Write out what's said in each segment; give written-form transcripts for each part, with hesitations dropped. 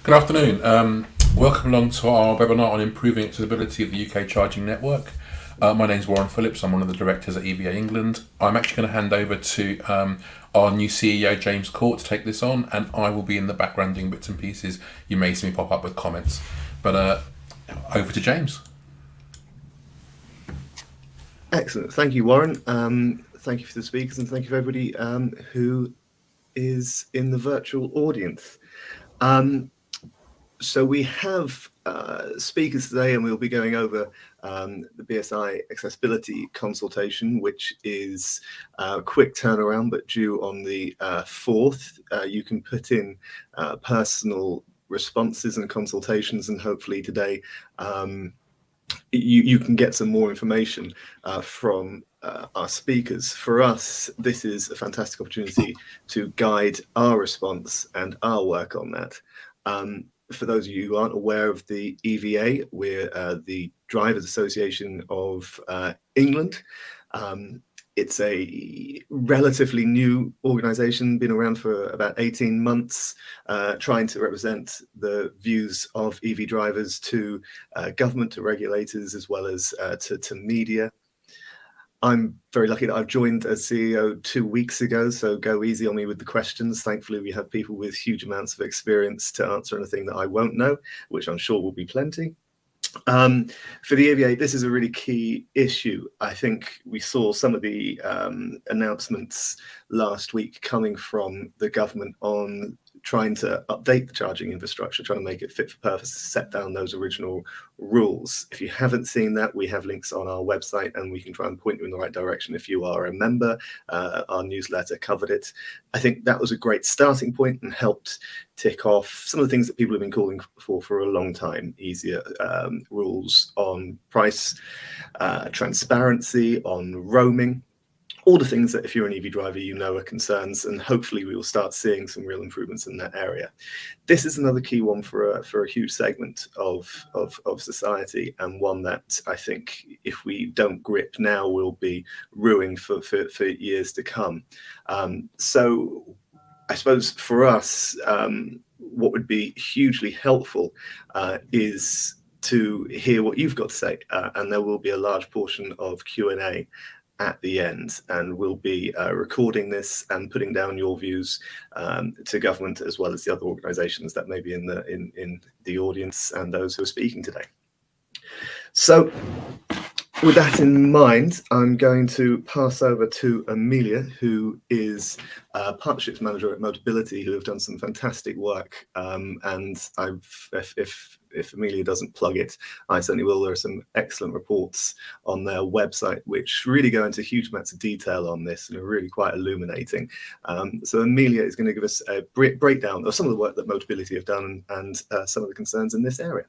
Good afternoon. Welcome along to our webinar on improving accessibility of the UK charging network. My name is Warren Phillips. I'm one of the directors at EVAE England. I'm actually going to hand over to our new CEO, James Court, to take this on, and I will be in the background doing bits and pieces. You may see me pop up with comments. But over to James. Excellent. Thank you, Warren. Thank you for the speakers, and thank you for everybody who is in the virtual audience. So we have speakers today, and we'll be going over the BSI accessibility consultation, which is a quick turnaround, but due on the 4th. You can put in personal responses and consultations, and hopefully today you can get some more information from our speakers. For us, this is a fantastic opportunity to guide our response and our work on that. For those of you who aren't aware of the EVAE, we're the Drivers Association of England. It's a relatively new organisation, been around for about 18 months, trying to represent the views of EV drivers to government, to regulators, as well as to media. I'm very lucky that I've joined as CEO 2 weeks ago, so go easy on me with the questions. Thankfully, we have people with huge amounts of experience to answer anything that I won't know, which I'm sure will be plenty. For the EVAE, this is a really key issue. I think we saw some of the announcements last week coming from the government on trying to update the charging infrastructure, trying to make it fit for purpose, set down those original rules. If you haven't seen that, we have links on our website, and we can try and point you in the right direction if you are a member. Our newsletter covered it. I think that was a great starting point and helped tick off some of the things that people have been calling for a long time. Easier rules on price, transparency, on roaming. All the things that if you're an EV driver, you know are concerns, and hopefully we will start seeing some real improvements in that area. This is another key one for a huge segment of society, and one that I think if we don't grip now will be ruining for years to come. So I suppose for us, what would be hugely helpful is to hear what you've got to say, and there will be a large portion of Q&A at the end, and we'll be recording this and putting down your views to government, as well as the other organisations that may be in the audience and those who are speaking today. So with that in mind, I'm going to pass over to Amelia, who is Partnerships Manager at Motability, who have done some fantastic work. And if Amelia doesn't plug it, I certainly will. There are some excellent reports on their website, which really go into huge amounts of detail on this and are really quite illuminating. So Amelia is going to give us a breakdown of some of the work that Motability have done and some of the concerns in this area.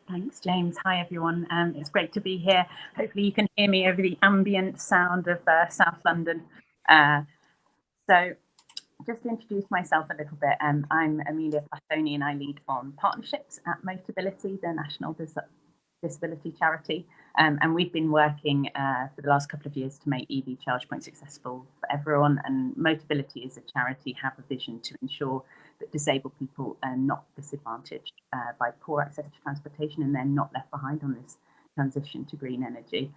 Thanks, James. Hi, everyone. It's great to be here. Hopefully you can hear me over the ambient sound of South London. So just to introduce myself a little bit, I'm Amelia Platoni, and I lead on partnerships at Motability, the national disability charity. And we've been working for the last couple of years to make EV charge points accessible for everyone. And Motability as a charity have a vision to ensure that disabled people are not disadvantaged by poor access to transportation, and they're not left behind on this transition to green energy.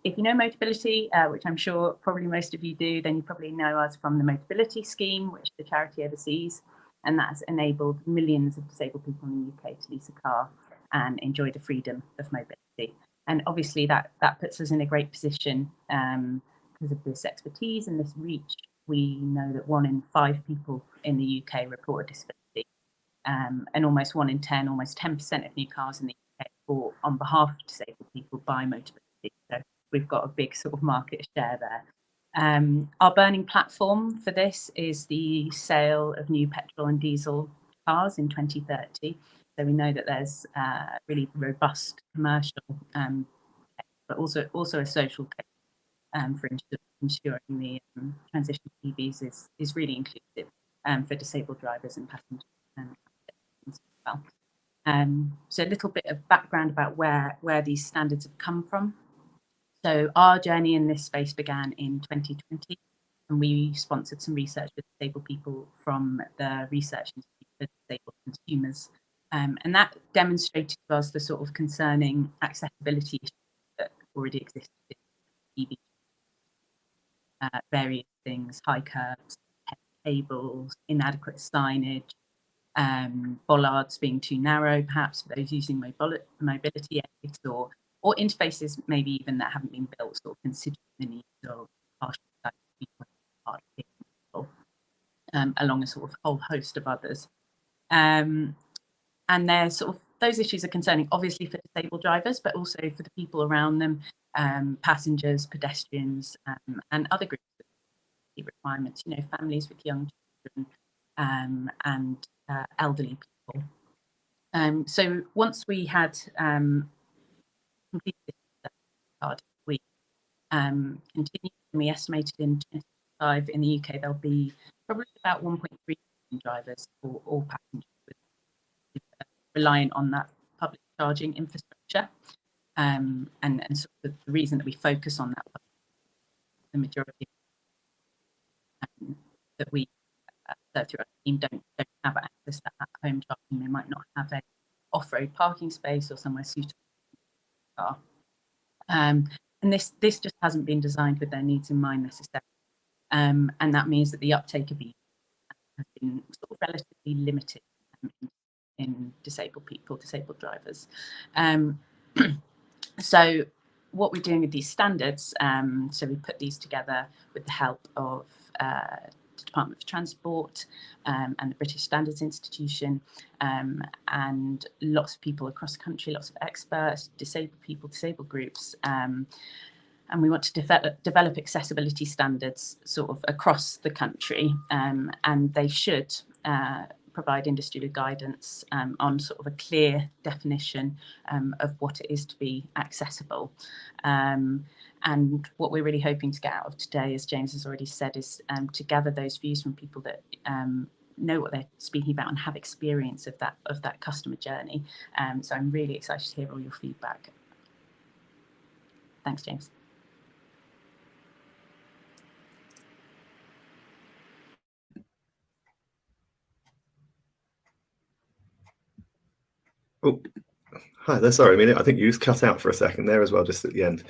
If you know Motability, which I'm sure probably most of you do, then you probably know us from the Motability scheme, which the charity oversees, and that's enabled millions of disabled people in the UK to lease a car and enjoy the freedom of mobility. And obviously that puts us in a great position because of this expertise and this reach. We know that 1 in 5 people in the UK report a disability, and almost 1 in 10, almost 10% of new cars in the UK are bought on behalf of disabled people by Motability. So we've got a big sort of market share there. Our burning platform for this is the sale of new petrol and diesel cars in 2030. So we know that there's really robust commercial, but also a social case for ensuring the transition to EVs is really inclusive for disabled drivers and passengers as well. So a little bit of background about where these standards have come from. So our journey in this space began in 2020 and we sponsored some research with disabled people from the Research Institute for Disabled Consumers. And that demonstrated to us the sort of concerning accessibility issues that already existed in EV. Various things, high curbs, heavy cables, inadequate signage, bollards being too narrow, perhaps for those using mobility aids, or interfaces maybe even that haven't been built, sort of considering the needs of partially sighted people, along a sort of whole host of others. And they're sort of, those issues are concerning, obviously, for disabled drivers, but also for the people around them, passengers, pedestrians, and other groups with requirements, you know, families with young children, and elderly people. So once we had completed this card, we continued, and we estimated in 2025 in the UK there'll be probably about 1.3 million drivers or all passengers reliant on that public charging infrastructure. And sort of the reason that we focus on that, the majority that we serve through our team don't have access to that home charging. They might not have a off-road parking space or somewhere suitable for car. And this just hasn't been designed with their needs in mind necessarily. And that means that the uptake of EVs has been sort of relatively limited in disabled people, disabled drivers. So what we're doing with these standards, so we put these together with the help of the Department for Transport and the British Standards Institution, and lots of people across the country, lots of experts, disabled people, disabled groups. And we want to develop accessibility standards sort of across the country, and they should provide industry guidance on sort of a clear definition of what it is to be accessible. And what we're really hoping to get out of today, as James has already said, is to gather those views from people that know what they're speaking about and have experience of that customer journey. So I'm really excited to hear all your feedback. Thanks, James. Oh, hi there. Sorry, I mean, I think you just cut out for a second there as well, just at the end.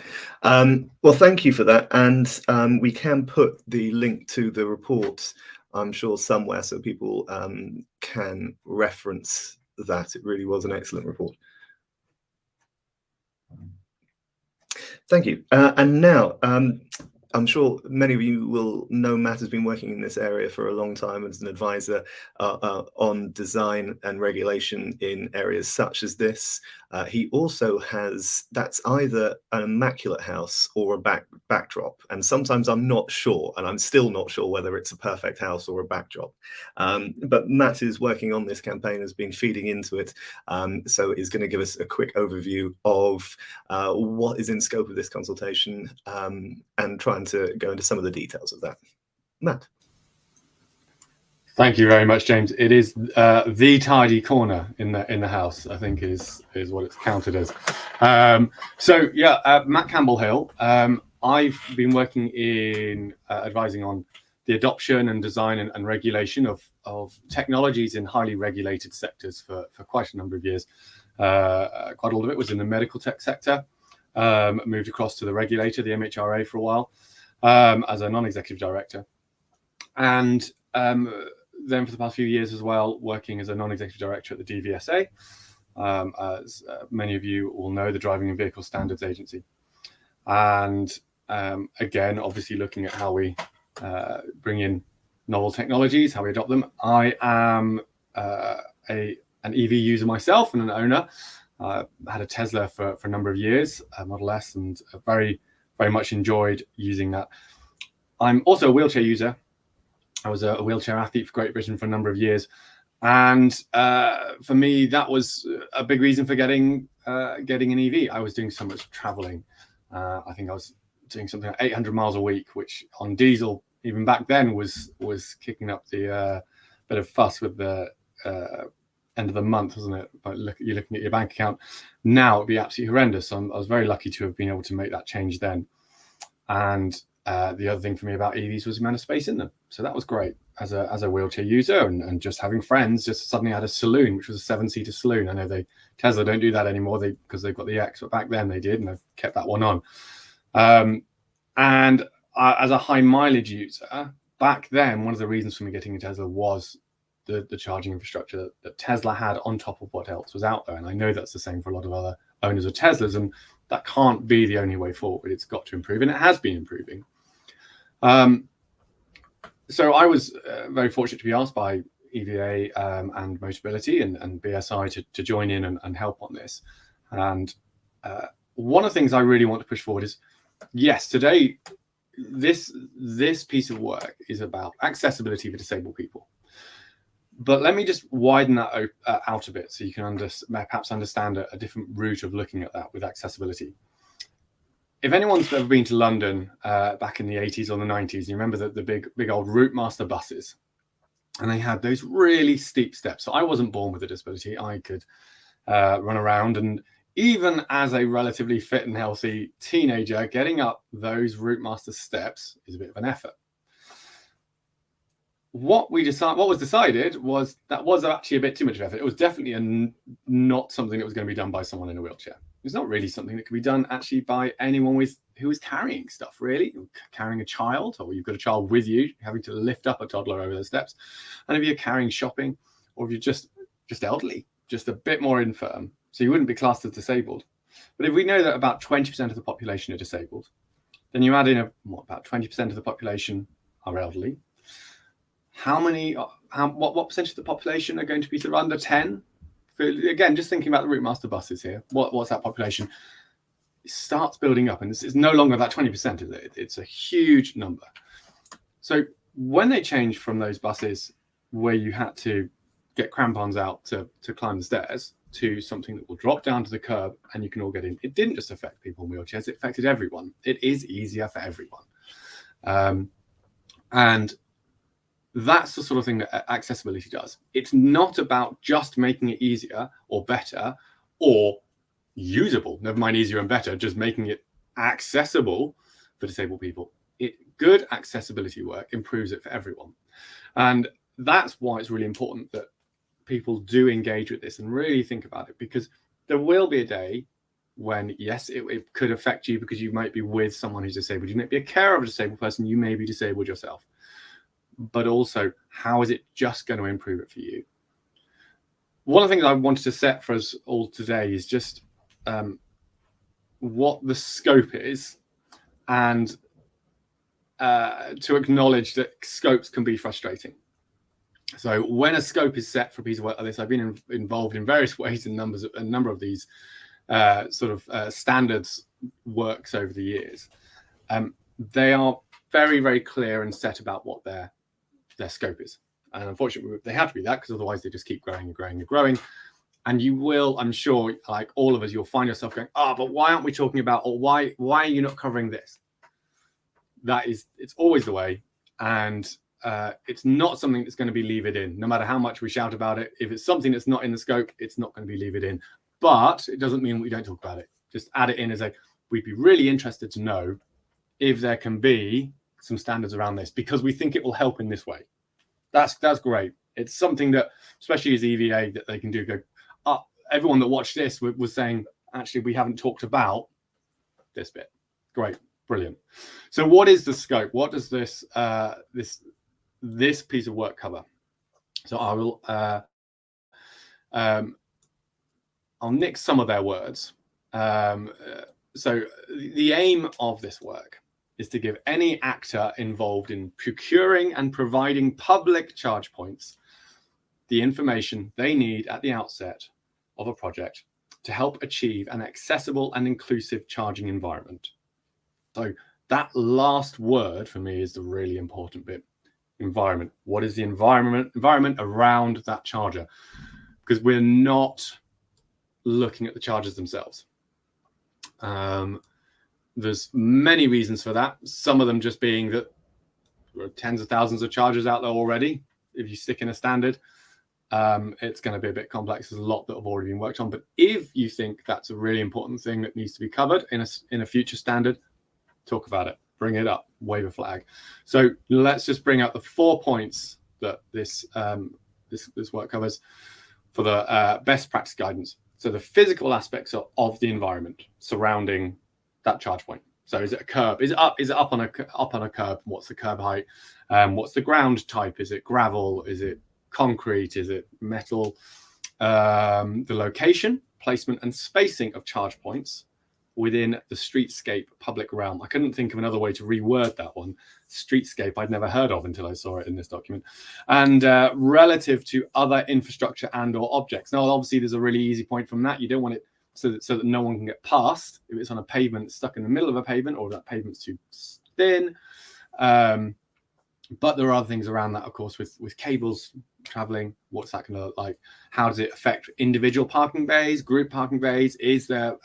Well, thank you for that. And we can put the link to the report, I'm sure, somewhere so people can reference that. It really was an excellent report. Thank you. And now, I'm sure many of you will know Matt has been working in this area for a long time as an advisor on design and regulation in areas such as this. He also has, that's either an immaculate house or a backdrop. And sometimes I'm not sure, and I'm still not sure whether it's a perfect house or a backdrop. But Matt is working on this campaign, has been feeding into it. So he's going to give us a quick overview of what is in scope of this consultation and trying to go into some of the details of that. Matt. Thank you very much, James. It is the tidy corner in the house, I think, is what it's counted as. So yeah, Matt Campbell-Hill. I've been working in advising on the adoption and design and regulation of technologies in highly regulated sectors for quite a number of years. Quite a lot of it was in the medical tech sector. Moved across to the regulator, the MHRA, for a while as a non-executive director, and then for the past few years as well, working as a non-executive director at the DVSA, as many of you will know, the Driving and Vehicle Standards Agency. And again, obviously looking at how we bring in novel technologies, how we adopt them. I am an EV user myself and an owner. Had a Tesla for a number of years, a Model S, and very, very much enjoyed using that. I'm also a wheelchair user. I was a wheelchair athlete for Great Britain for a number of years. And for me, that was a big reason for getting an EV. I was doing so much traveling. I think I was doing something like 800 miles a week, which on diesel, even back then, was kicking up the bit of fuss with the end of the month, wasn't it? But you're looking at your bank account. Now it'd be absolutely horrendous. So I was very lucky to have been able to make that change then. And The other thing for me about EVs was the amount of space in them. So that was great as a wheelchair user, and just having friends. Just suddenly had a saloon, which was a 7-seater saloon. I know Tesla don't do that anymore because they've got the X, but back then they did, and I've kept that one on. And as a high mileage user, back then, one of the reasons for me getting a Tesla was the charging infrastructure that Tesla had on top of what else was out there. And I know that's the same for a lot of other owners of Teslas, and that can't be the only way forward. It's got to improve, and it has been improving. So I was very fortunate to be asked by EVAE and Motability and BSI to join in and help on this. And one of the things I really want to push forward is, yes, today, this piece of work is about accessibility for disabled people. But let me just widen that out a bit so you can perhaps understand a different route of looking at that with accessibility. If anyone's ever been to London back in the 80s or the 90s, you remember the big old Route Master buses, and they had those really steep steps. So I wasn't born with a disability. I could run around, and even as a relatively fit and healthy teenager, getting up those Route Master steps is a bit of an effort. What was decided was that was actually a bit too much of effort. It was definitely not something that was going to be done by someone in a wheelchair. It's not really something that can be done actually by anyone who is carrying stuff, really. Carrying a child, or you've got a child with you, having to lift up a toddler over the steps. And if you're carrying shopping, or if you're just elderly, just a bit more infirm, so you wouldn't be classed as disabled. But if we know that about 20% of the population are disabled, then you add in about 20% of the population are elderly. What percentage of the population are going to be sort of under 10? Again, just thinking about the Route Master buses here, what's that population? It starts building up, and it's no longer that 20%, is it? It's a huge number. So when they changed from those buses where you had to get crampons out to climb the stairs to something that will drop down to the curb and you can all get in, it didn't just affect people in wheelchairs, it affected everyone. It is easier for everyone. And that's the sort of thing that accessibility does. It's not about just making it easier or better or usable, never mind easier and better, just making it accessible for disabled people. Good accessibility work improves it for everyone. And that's why it's really important that people do engage with this and really think about it, because there will be a day when, yes, it could affect you because you might be with someone who's disabled. You might be a carer of a disabled person. You may be disabled yourself. But also, how is it just going to improve it for you? One of the things I wanted to set for us all today is just what the scope is, and to acknowledge that scopes can be frustrating. So when a scope is set for a piece of work like this, I've been involved in various ways in a number of these standards works over the years. They are very, very clear and set about what their scope is. And unfortunately, they have to be that, because otherwise they just keep growing and growing and growing. And you will, I'm sure, like all of us, you'll find yourself going, but why aren't we talking about, or why are you not covering this? It's always the way. And it's not something that's going to be levered in, no matter how much we shout about it. If it's something that's not in the scope, it's not going to be levered in. But it doesn't mean we don't talk about it. Just add it in as we'd be really interested to know if there can be some standards around this, because we think it will help in this way. That's great. It's something that, especially as EVA, that they can do. Everyone that watched this was saying, actually, we haven't talked about this bit. Great, brilliant. So, what is the scope? What does this piece of work cover? So, I will. I'll nick some of their words. So, the aim of this work is to give any actor involved in procuring and providing public charge points the information they need at the outset of a project to help achieve an accessible and inclusive charging environment. So that last word for me is the really important bit. Environment. What is the environment around that charger? Because we're not looking at the chargers themselves. There's many reasons for that. Some of them just being that there are tens of thousands of chargers out there already. If you stick in a standard, it's going to be a bit complex. There's a lot that have already been worked on. But if you think that's a really important thing that needs to be covered in a future standard, talk about it. bring it up, wave a flag. So let's just bring up the 4 points that this work covers for the best practice guidance. So the physical aspects of the environment surrounding that charge point. So is it a curb? Is it up on a curb? What's the curb height? What's the ground type? Is it gravel? Is it concrete? Is it metal? The location, placement, and spacing of charge points within the streetscape public realm. I couldn't think of another way to reword that one. Streetscape I'd never heard of until I saw it in this document. And relative to other infrastructure and or objects. Now, obviously, there's a really easy point from that. You don't want it so that no one can get past. If it's on a pavement stuck in the middle of a pavement, or that pavement's too thin. But there are other things around that, of course, with cables traveling. What's that going to look like? How does it affect individual parking bays, group parking bays? Is there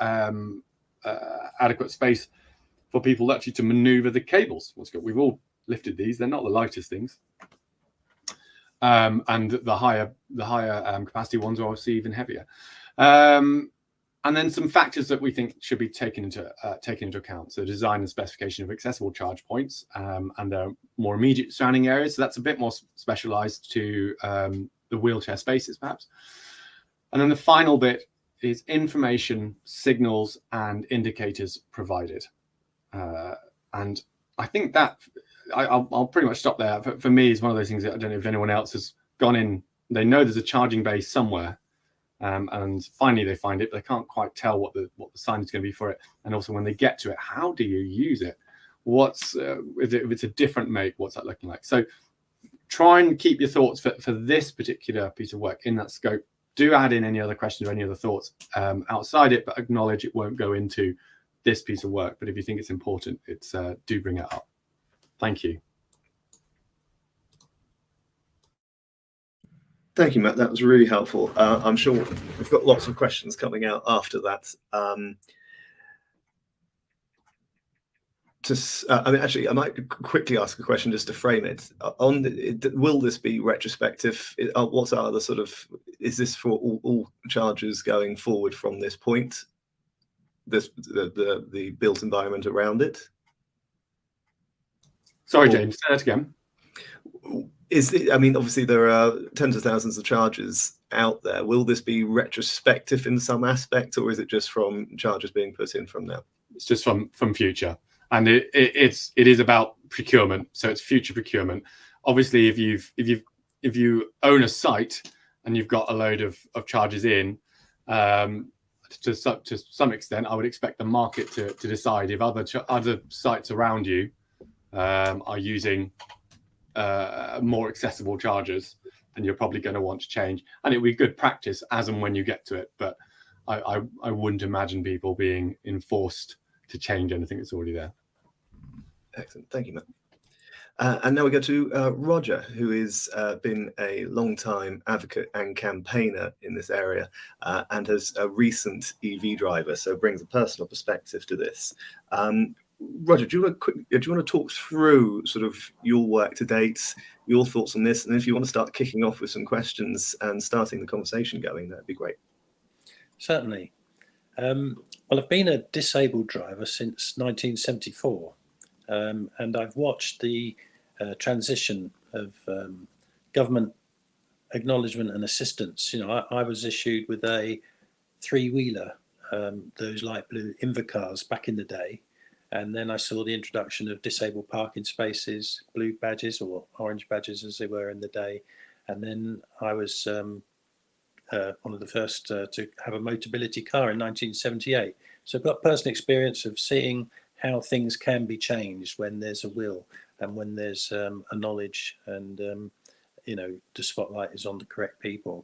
adequate space for people actually to maneuver the cables? We've all lifted these. They're not the lightest things. And the higher capacity ones are obviously even heavier. And then some factors that we think should be taken into account. So design and specification of accessible charge points and their more immediate surrounding areas. So that's a bit more specialized to the wheelchair spaces, perhaps. And then the final bit is information, signals, and indicators provided. And I think that I'll pretty much stop there. For me, it's one of those things that I don't know if anyone else has gone in. They know there's a charging bay somewhere. And finally they find it, but they can't quite tell what the sign is going to be for it. And also when they get to it, how do you use it? What's if it's a different make, what's that looking like? So try and keep your thoughts for this particular piece of work in that scope. Do add in any other questions or any other thoughts outside it, but acknowledge it won't go into this piece of work. But if you think it's important, do bring it up. Thank you. Thank you, Matt. That was really helpful. I'm sure we've got lots of questions coming out after that. Actually, I might quickly ask a question just to frame it. Will this be retrospective? What are the sort of? Is this for all charges going forward from this point? The built environment around it. Sorry, James. Say that again. Obviously there are tens of thousands of charges out there. Will this be retrospective in some aspect, or is it just from charges being put in from now? It's just from future, and it is about procurement. So it's future procurement. Obviously, if you own a site and you've got a load of charges in, to some extent, I would expect the market to decide if other sites around you are using more accessible chargers, and you're probably going to want to change. And it would be good practice as and when you get to it. But I wouldn't imagine people being enforced to change anything that's already there. Excellent. Thank you, Matt. And now we go to Roger, who has been a long-time advocate and campaigner in this area and has a recent EV driver, so brings a personal perspective to this. Roger, do you want to talk through sort of your work to date, your thoughts on this, and if you want to start kicking off with some questions and starting the conversation going, that'd be great. Certainly. Well, I've been a disabled driver since 1974, and I've watched the transition of government acknowledgement and assistance. I was issued with a three-wheeler, those light blue Invacars back in the day. And then I saw the introduction of disabled parking spaces, blue badges or orange badges as they were in the day. And then I was one of the first to have a Motability car in 1978. So I've got personal experience of seeing how things can be changed when there's a will and when there's a knowledge and, the spotlight is on the correct people.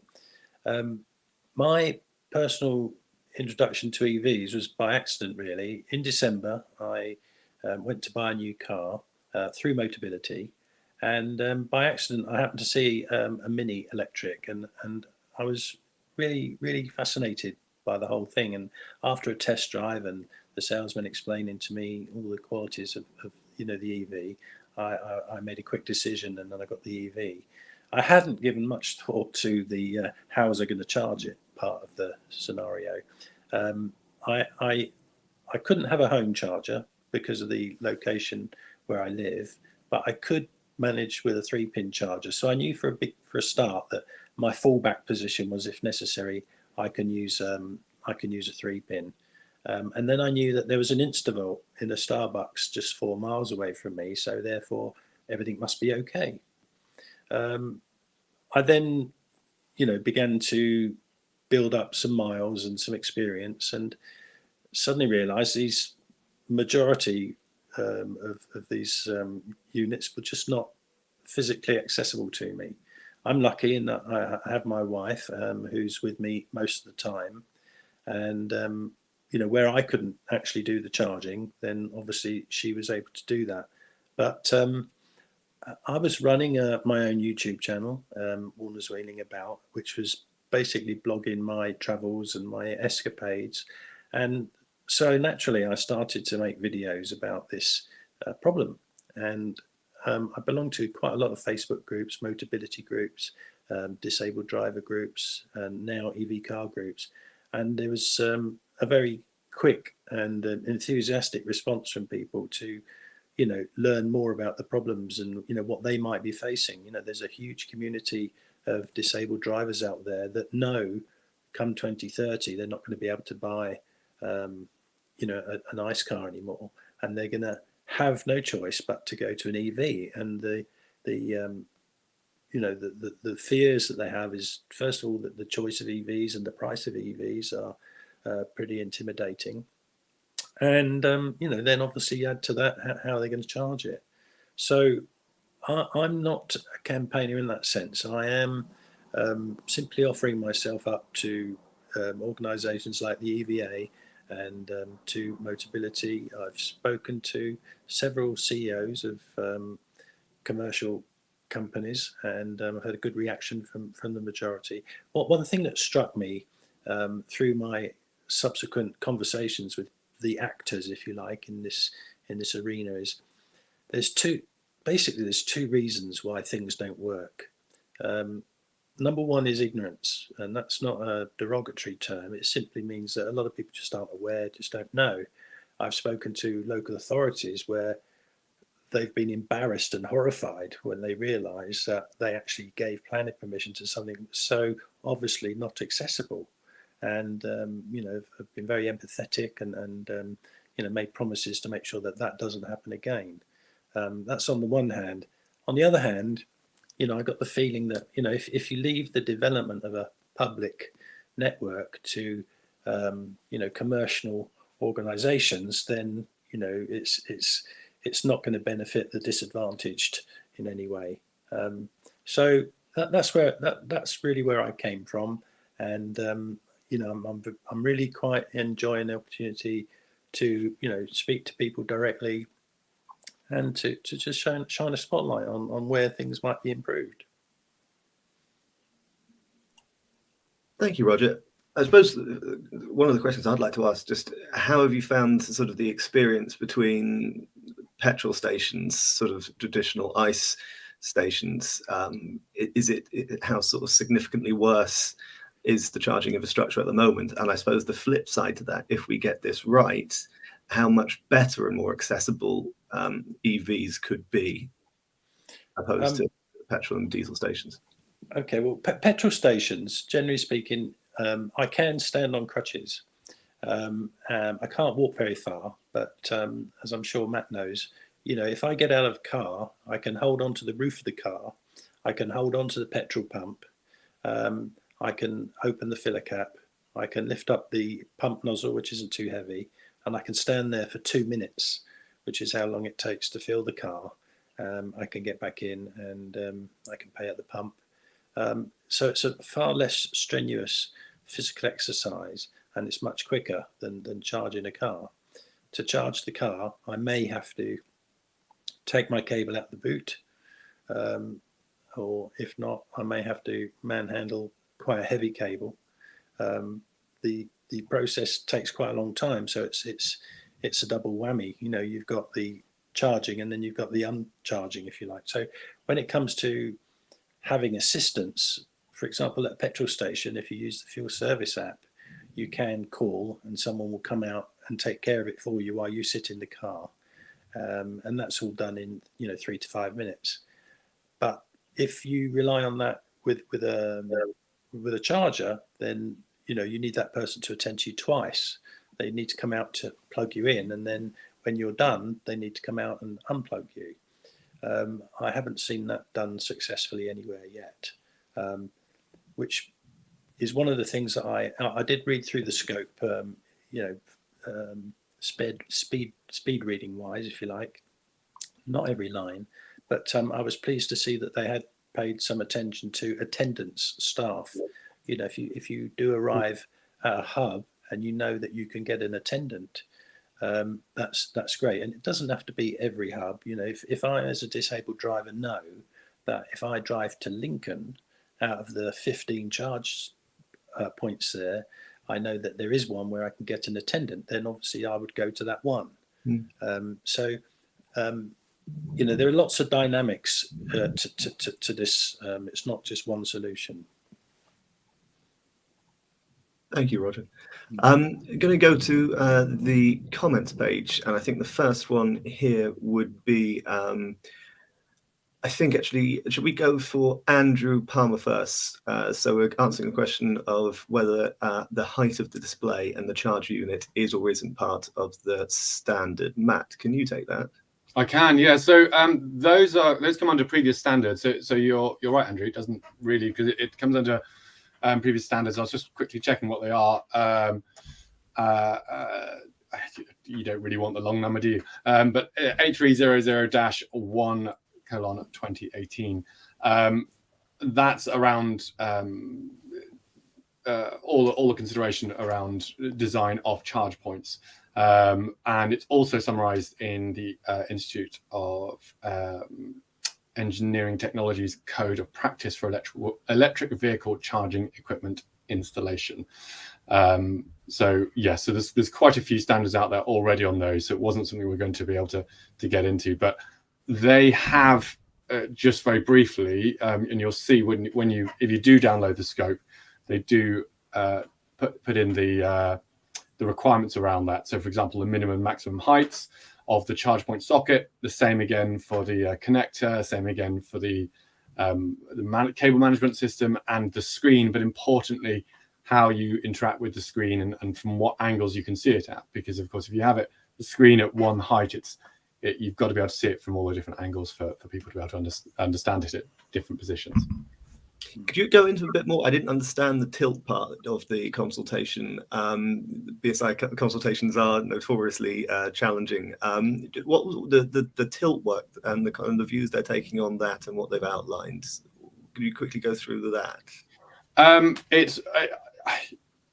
My personal introduction to EVs was by accident, really. In December, I went to buy a new car through Motability, and by accident, I happened to see a Mini electric, and I was really, really fascinated by the whole thing. And after a test drive and the salesman explaining to me all the qualities of the EV, I made a quick decision, and then I got the EV. I hadn't given much thought to the how was I going to charge it part of the scenario. I couldn't have a home charger because of the location where I live, but I could manage with a 3-pin charger. So I knew for a start that my fallback position was, if necessary, I can use a 3-pin. And then I knew that there was an Instavolt in a Starbucks just 4 miles away from me, so therefore everything must be okay. I then, began to build up some miles and some experience, and suddenly realised these majority of these units were just not physically accessible to me. I'm lucky in that I have my wife who's with me most of the time, and where I couldn't actually do the charging, then obviously she was able to do that. But I was running my own YouTube channel, Warner's Wheeling About, which was basically blogging my travels and my escapades. And so naturally I started to make videos about this problem. And I belong to quite a lot of Facebook groups, Motability groups, disabled driver groups, and now EV car groups. And there was a very quick and enthusiastic response from people to learn more about the problems and what they might be facing. There's a huge community of disabled drivers out there that know come 2030 they're not going to be able to buy an ICE car anymore, and they're going to have no choice but to go to an EV. And the fears that they have is, first of all, that the choice of EVs and the price of EVs are pretty intimidating. And then obviously add to that how they're going to charge it. So I'm not a campaigner in that sense. I am simply offering myself up to organisations like the EVAE and to Motability. I've spoken to several CEOs of commercial companies, and I've had a good reaction from the majority. One thing that struck me through my subsequent conversations with the actors, if you like, in this arena is there's two reasons why things don't work. Number one is ignorance, and that's not a derogatory term. It simply means that a lot of people just aren't aware, just don't know. I've spoken to local authorities where they've been embarrassed and horrified when they realise that they actually gave planning permission to something that's so obviously not accessible. And have been very empathetic and made promises to make sure that doesn't happen again. That's on the one hand. On the other hand, I got the feeling that if you leave the development of a public network to commercial organisations, then it's not going to benefit the disadvantaged in any way. So that's really where I came from, and I'm really quite enjoying the opportunity to speak to people directly and to just shine a spotlight on where things might be improved. Thank you, Roger. I suppose one of the questions I'd like to ask, just how have you found sort of the experience between petrol stations, sort of traditional ICE stations? Is it how sort of significantly worse is the charging infrastructure at the moment? And I suppose the flip side to that, if we get this right, how much better and more accessible EVs could be opposed to petrol and diesel stations? Okay, well, petrol stations, generally speaking, I can stand on crutches. I can't walk very far, but as I'm sure Matt knows, if I get out of a car, I can hold on to the roof of the car, I can hold on to the petrol pump, I can open the filler cap, I can lift up the pump nozzle, which isn't too heavy, and I can stand there for 2 minutes, which is how long it takes to fill the car. I can get back in and I can pay at the pump. So it's a far less strenuous physical exercise, and it's much quicker than charging a car. To charge the car, I may have to take my cable out the boot, or if not, I may have to manhandle quite a heavy cable. The process takes quite a long time, so it's a double whammy. You've got the charging and then you've got the uncharging, if you like. So when it comes to having assistance, for example, at a petrol station, if you use the fuel service app, you can call and someone will come out and take care of it for you while you sit in the car. and that's all done in 3 to 5 minutes. But if you rely on that with a charger, then you need that person to attend to you twice. They need to come out to plug you in, and then when you're done, they need to come out and unplug you. I haven't seen that done successfully anywhere yet, which is one of the things that I did read through the scope, speed reading wise, if you like, not every line, but I was pleased to see that they had paid some attention to attendance staff. If you do arrive at a hub and you know that you can get an attendant, that's great. And it doesn't have to be every hub. If I, as a disabled driver, know that if I drive to Lincoln, out of the 15 charge points there, I know that there is one where I can get an attendant, then obviously I would go to that one. There are lots of dynamics to this. It's not just one solution. Thank you, Roger. I'm going to go to the comments page, and I think the first one here would be, I think actually, should we go for Andrew Palmer first? So we're answering the question of whether the height of the display and the charger unit is or isn't part of the standard. Matt, can you take that? I can, yeah. So those come under previous standards. So you're right, Andrew. It doesn't really, because it comes under previous standards. I was just quickly checking what they are. You don't really want the long number, do you? But 8300-1:2018. That's around all the consideration around design of charge points. And it's also summarized in the Institute of Engineering Technologies Code of Practice for Electric Vehicle Charging Equipment Installation. So there's quite a few standards out there already on those. So it wasn't something we're going to be able to get into, but they have just very briefly, and you'll see if you do download the scope, they do put in the requirements around that. So, for example, the minimum and maximum heights of the charge point socket, the same again for the connector, same again for the cable management system and the screen, but importantly, how you interact with the screen and from what angles you can see it at. Because, of course, if you have the screen at one height, you've got to be able to see it from all the different angles for people to be able to understand it at different positions. Could you go into a bit more? I didn't understand the tilt part of the consultation. BSI consultations are notoriously challenging. What was the tilt work and the kind of the views they're taking on that and what they've outlined? Could you quickly go through that?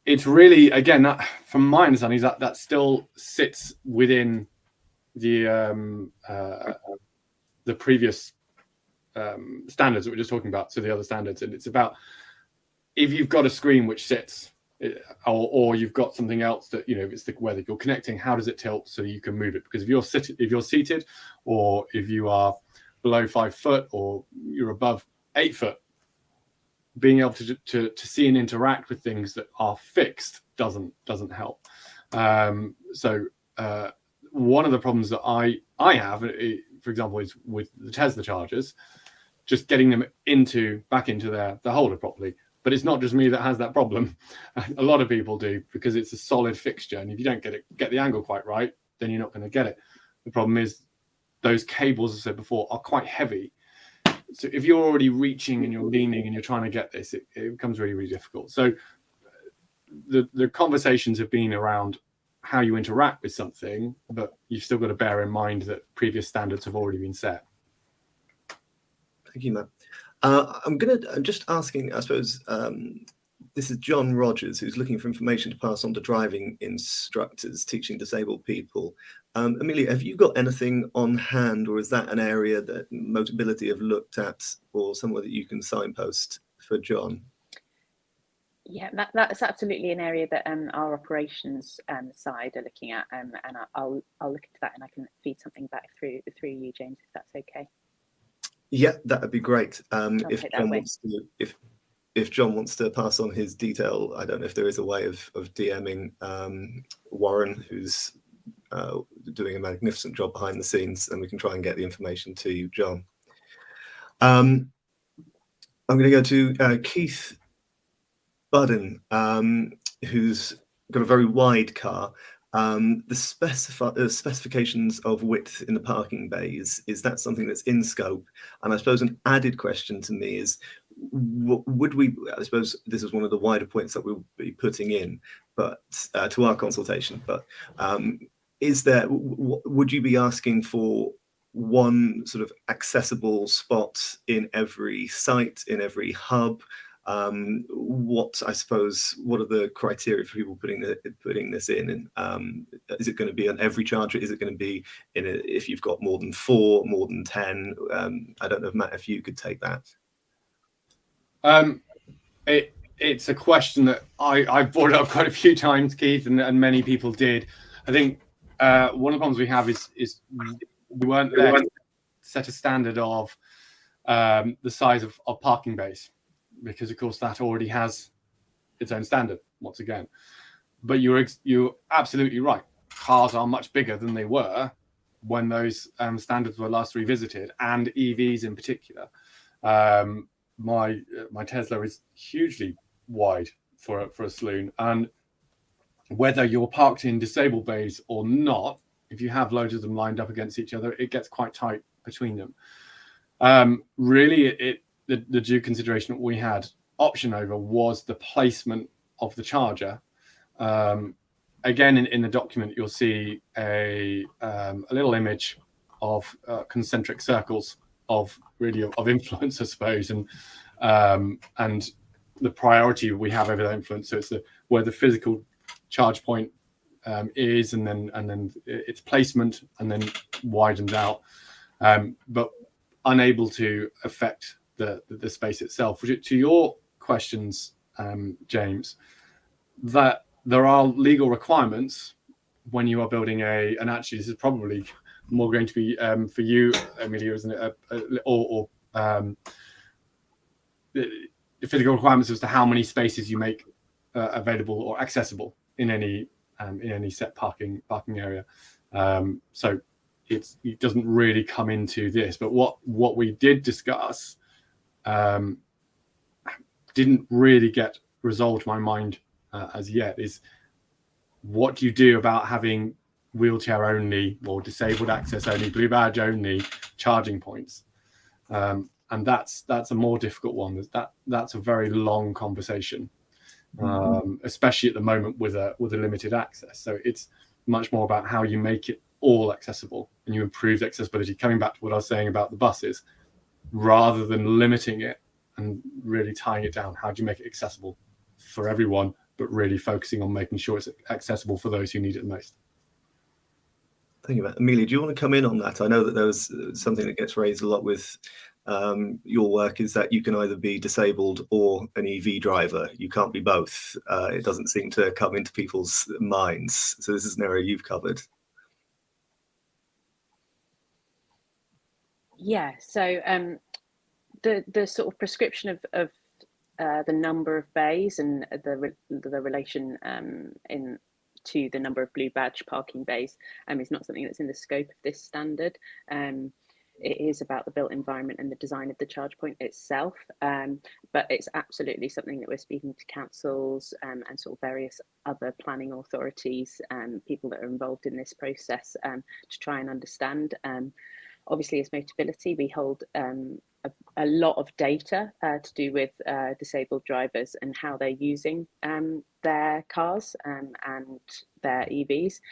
It's really, again, that, from my understanding, that still sits within the previous standards that we're just talking about, so the other standards. And it's about, if you've got a screen which sits, or you've got something else that, it's whether you're connecting, how does it tilt so you can move it? Because if you're seated, or if you are below 5 foot, or you're above 8 foot, being able to see and interact with things that are fixed doesn't help. So one of the problems that I have, for example, is with the Tesla chargers, just getting them back into the holder properly. But it's not just me that has that problem. A lot of people do, because it's a solid fixture, and if you don't get the angle quite right, then you're not going to get it. The problem is those cables, as I said before, are quite heavy. So if you're already reaching and you're leaning and you're trying to get this, it becomes really, really difficult. So the conversations have been around how you interact with something, but you've still got to bear in mind that previous standards have already been set. Thank you, Matt. I'm just asking, I suppose, this is John Rogers, who's looking for information to pass on to driving instructors teaching disabled people. Amelia, have you got anything on hand, or is that an area that Motability have looked at, or somewhere that you can signpost for John? Yeah, that's absolutely an area that our operations side are looking at, and I'll look into that, and I can feed something back through you, James, if that's okay. Yeah, that would be great. If John wants to pass on his detail, I don't know if there is a way of DMing Warren, who's doing a magnificent job behind the scenes, and we can try and get the information to you, John. I'm going to go to Keith Budden, who's got a very wide car. The specifications of width in the parking bays, is that something that's in scope? And I suppose an added question to me is, would we, I suppose this is one of the wider points that we'll be putting in, but to our consultation, but is there, would you be asking for one sort of accessible spot in every site, in every hub? What, I suppose, what are the criteria for people putting this in? And is it going to be on every charger? Is it going to be in if you've got more than 4, more than 10? I don't know, Matt, if you could take that. It's a question that I've brought up quite a few times, Keith, and many people did. I think one of the problems we have is we weren't there to set a standard of the size of parking bays, because of course that already has its own standard once again. But you're absolutely right. Cars are much bigger than they were when those standards were last revisited, and EVs in particular. My Tesla is hugely wide for a saloon, and whether you're parked in disabled bays or not, if you have loads of them lined up against each other, it gets quite tight between them. Really, the due consideration that we had option over was the placement of the charger. Again, in the document, you'll see a little image of concentric circles of influence, I suppose, and the priority we have over that influence. So it's where the physical charge point is, and then its placement, and then widened out, but unable to affect the space itself. To your questions, James, that there are legal requirements when you are building and actually this is probably more going to be for you, Amelia, isn't it? The physical requirements as to how many spaces you make available or accessible in any set parking area. So it doesn't really come into this, but what we did discuss didn't really get resolved in my mind as yet, is what do you do about having wheelchair only or disabled access only, blue badge only charging points? And that's a more difficult one. That's a very long conversation, especially at the moment with a limited access. So it's much more about how you make it all accessible and you improve the accessibility. Coming back to what I was saying about the buses, rather than limiting it and really tying it down, how do you make it accessible for everyone, but really focusing on making sure it's accessible for those who need it the most? Thank you, Matt. Amelia, do you want to come in on that? I know that there was something that gets raised a lot with your work, is that you can either be disabled or an EV driver. You can't be both. It doesn't seem to come into people's minds. So this is an area you've covered. Yeah, so the sort of prescription of the number of bays and the relation to the number of blue badge parking bays is not something that's in the scope of this standard. It is about the built environment and the design of the charge point itself, but it's absolutely something that we're speaking to councils and sort of various other planning authorities and people that are involved in this process to try and understand. Obviously, as Motability, we hold a lot of data to do with disabled drivers and how they're using their cars and their EVs.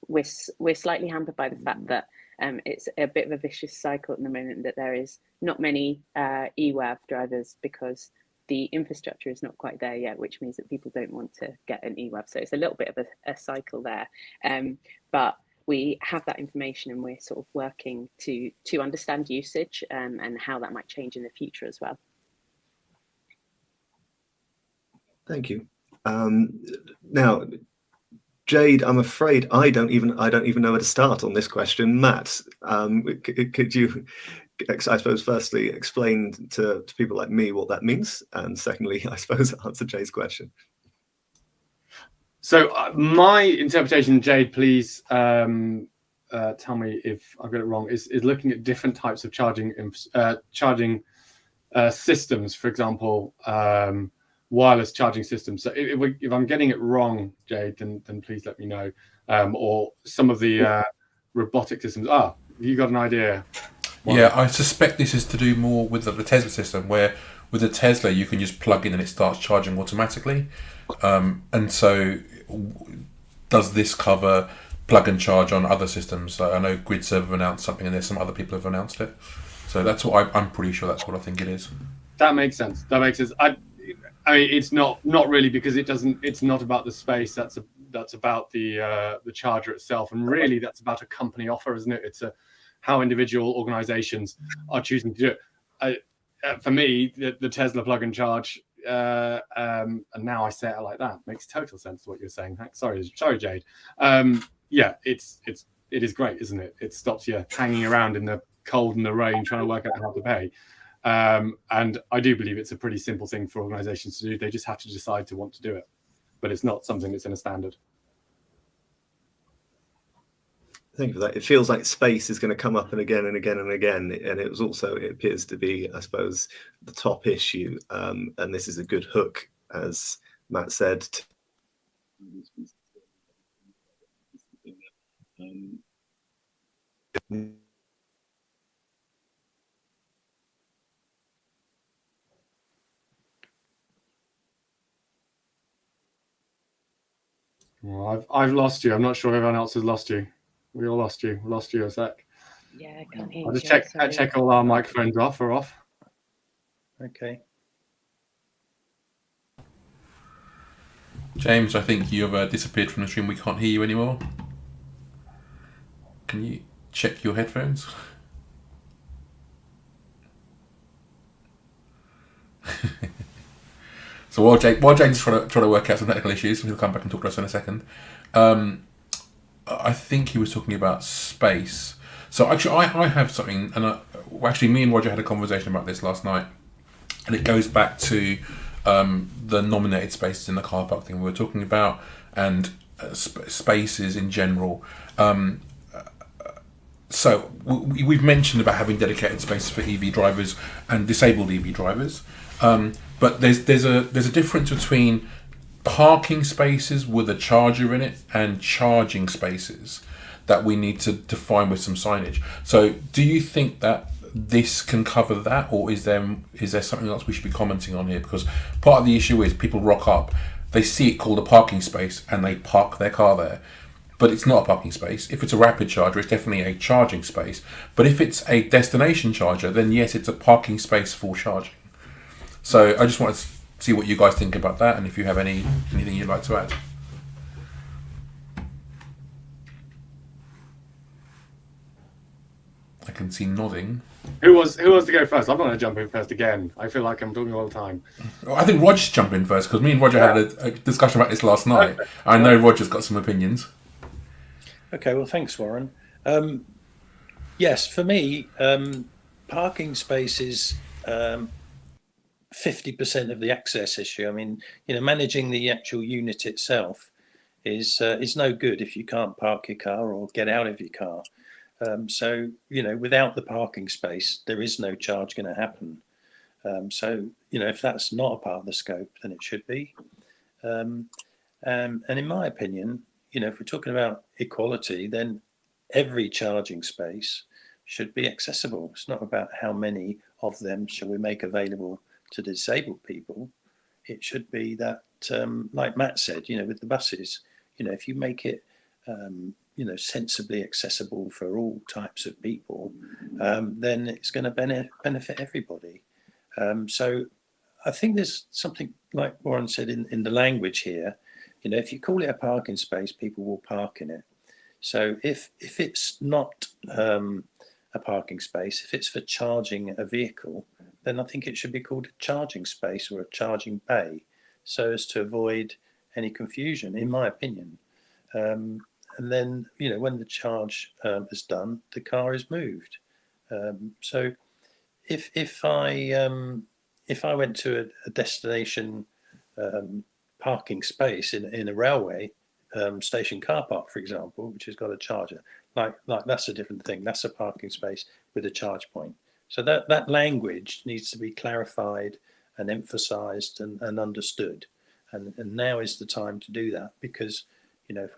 We're slightly hampered by the fact that it's a bit of a vicious cycle at the moment, that there is not many EVAE drivers because the infrastructure is not quite there yet, which means that people don't want to get an EVAE. So it's a little bit of a cycle there. But we have that information and we're sort of working to understand usage and how that might change in the future as well. Thank you. Now, Jade, I'm afraid I don't even know where to start on this question. Matt, could you, I suppose, firstly explain to people like me what that means, and secondly, I suppose, answer Jade's question. So my interpretation, Jade, please tell me if I've got it wrong, is looking at different types of charging systems, for example, wireless charging systems. So if I'm getting it wrong, Jade, then please let me know. Or some of the robotic systems. You got an idea? Yeah, I suspect this is to do more with the Tesla system, where with the Tesla you can just plug in and it starts charging automatically. And so, does this cover plug and charge on other systems? I know GridServe have announced something, and there's some other people have announced it. So that's what I'm pretty sure that's what I think it is. That makes sense. I mean, it's not really, because it doesn't. It's not about the space. That's about the charger itself, and really that's about a company offer, isn't it? It's how individual organizations are choosing to do it. For me, the Tesla plug and charge, and now I say it like that, makes total sense to what you're saying. Sorry, Jade. Yeah, it is great, isn't it? It stops you hanging around in the cold and the rain trying to work out how to pay. And I do believe it's a pretty simple thing for organizations to do. They just have to decide to want to do it, but it's not something that's in a standard. Thank you for that. It feels like space is going to come up and again and again and again, and it appears to be, I suppose, the top issue. And this is a good hook, as Matt said. Well, I've lost you. I'm not sure everyone else has lost you. We all lost you. We lost you a sec. Yeah, I can't hear I'll you. just check all our microphones off. Okay. James, I think you've disappeared from the stream. We can't hear you anymore. Can you check your headphones? So while James is trying to work out some technical issues, he'll come back and talk to us in a second. I think he was talking about space. So actually, I have something, and actually, me and Roger had a conversation about this last night, and it goes back to the nominated spaces in the car park thing we were talking about, and spaces in general. So we've mentioned about having dedicated spaces for EV drivers and disabled EV drivers, but there's a difference between parking spaces with a charger in it and charging spaces that we need to define with some signage. So do you think that this can cover that, or is there something else we should be commenting on here? Because part of the issue is people rock up, they see it called a parking space, and they park their car there. But it's not a parking space. If it's a rapid charger, it's definitely a charging space. But if it's a destination charger, then yes, it's a parking space for charging. So I just wanted to see what you guys think about that, and if you have anything you'd like to add. I can see nodding. Who wants to go first? I'm not going to jump in first again. I feel like I'm talking all the time. I think Roger should jump in first, because me and Roger had a discussion about this last night. I know Roger's got some opinions. Okay, well, thanks, Warren. Yes, for me, parking spaces 50% of the access issue. I mean, managing the actual unit itself is no good if you can't park your car or get out of your car. So, without the parking space, there is no charge going to happen. So, if that's not a part of the scope, then it should be. And in my opinion, if we're talking about equality, then every charging space should be accessible. It's not about how many of them shall we make available to disabled people. It should be that, like Matt said, with the buses, if you make it, sensibly accessible for all types of people, then it's going to benefit everybody. So I think there's something, like Warren said, in the language here. If you call it a parking space, people will park in it. So if it's not a parking space, if it's for charging a vehicle, then I think it should be called a charging space or a charging bay, so as to avoid any confusion, in my opinion. And then, when the charge is done, the car is moved. So if I went to a destination parking space in a railway station car park, for example, which has got a charger. Like that's a different thing. That's a parking space with a charge point. So that language needs to be clarified and emphasised and understood. And now is the time to do that, because if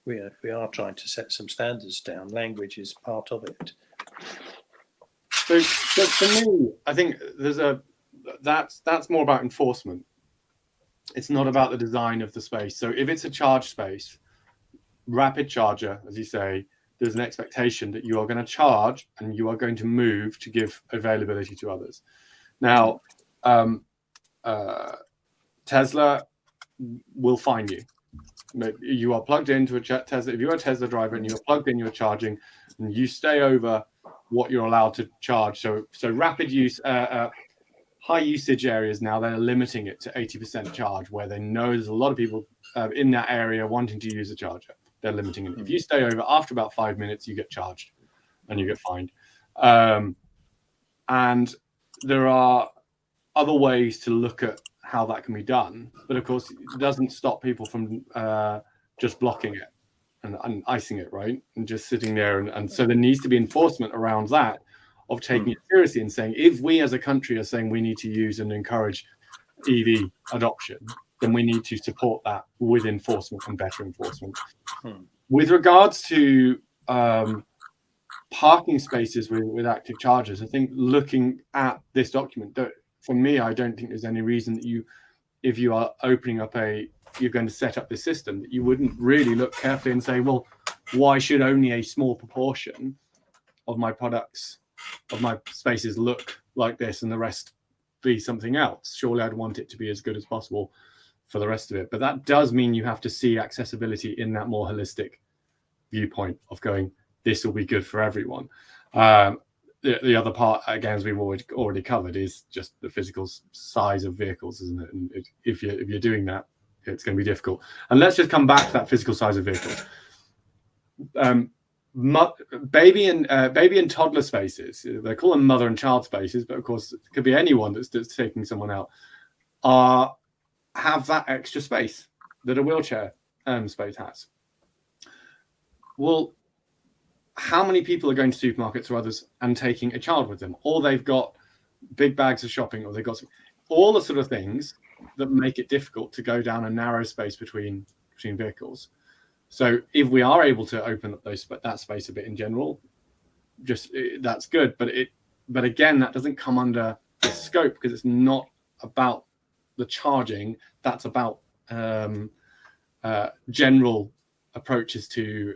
we are trying to set some standards down, language is part of it. So for me, I think that's more about enforcement. It's not about the design of the space. So if it's a charge space, rapid charger, as you say, there's an expectation that you are going to charge and you are going to move to give availability to others. Now, Tesla will fine you. You are plugged into a Tesla. If you're a Tesla driver and you're plugged in, you're charging, and you stay over what you're allowed to charge. So rapid use, high usage areas now, they're limiting it to 80% charge, where they know there's a lot of people in that area wanting to use a charger. They're limiting it. If you stay over after about 5 minutes, you get charged and you get fined. And there are other ways to look at how that can be done, but of course, it doesn't stop people from just blocking it and icing it, right? And just sitting there. And so there needs to be enforcement around that, of taking it seriously and saying, if we as a country are saying we need to use and encourage EV adoption, then we need to support that with enforcement and better enforcement. With regards to parking spaces with active chargers, I think looking at this document, for me, I don't think there's any reason that if you are opening up you're going to set up this system, that you wouldn't really look carefully and say, well, why should only a small proportion of my spaces look like this and the rest be something else? Surely I'd want it to be as good as possible for the rest of it. But that does mean you have to see accessibility in that more holistic viewpoint of going, this will be good for everyone. The other part, again, as we've already covered, is just the physical size of vehicles, isn't it? And if you're doing that, it's going to be difficult. And let's just come back to that physical size of vehicles. Baby and toddler spaces, they call them mother and child spaces, but of course it could be anyone that's taking someone out, have that extra space that a wheelchair space has. Well, how many people are going to supermarkets or others and taking a child with them? Or they've got big bags of shopping, or they've got all the sort of things that make it difficult to go down a narrow space between vehicles. So if we are able to open up that space a bit in general, that's good. But again, that doesn't come under the scope, because it's not about the charging. That's about general approaches to